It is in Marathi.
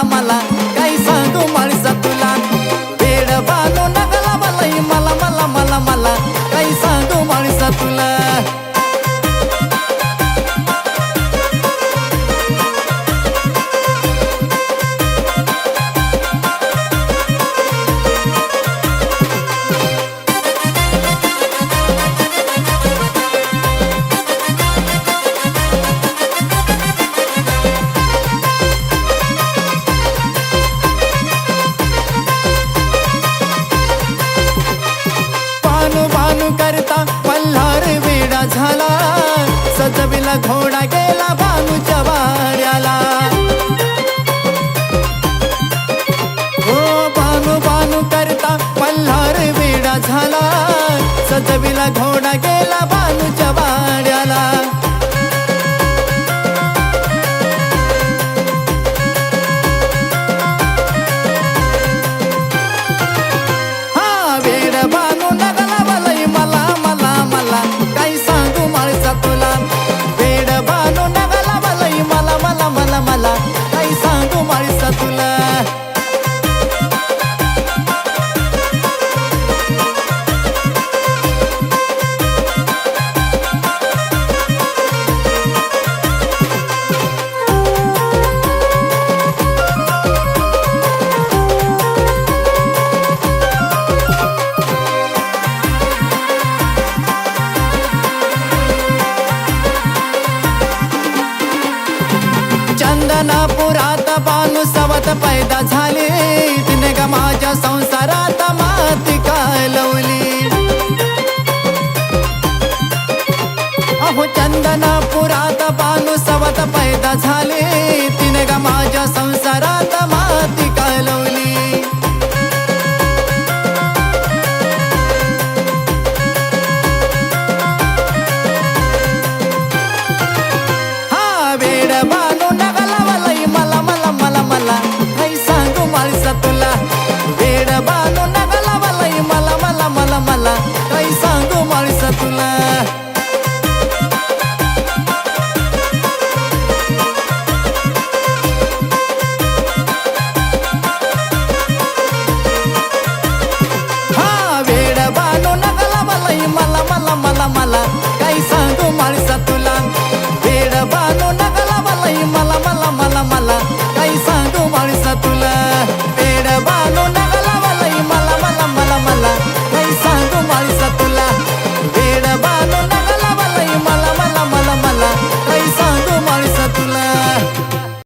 मला मला काही सांगू माणसा तुला वेड बानू नगला मलाही मला मला मला मला काही सांगू माणसा तुला करता मल्हार वेडा झाला सजविला घोडा गेला भानूच्या वाऱ्याला हो भानू भानू करता मल्हार वेडा झाला सजविला घोडा गेला भानूच्या वाऱ्याला हा वेड भानू मला काही सांगू माणसा तुला चंदनापुरात बानू सवत पैदा झाली तिने ग माझ्या संसारात माती कालवली अहो चंदनापुरात बानू सवत पैदा झाली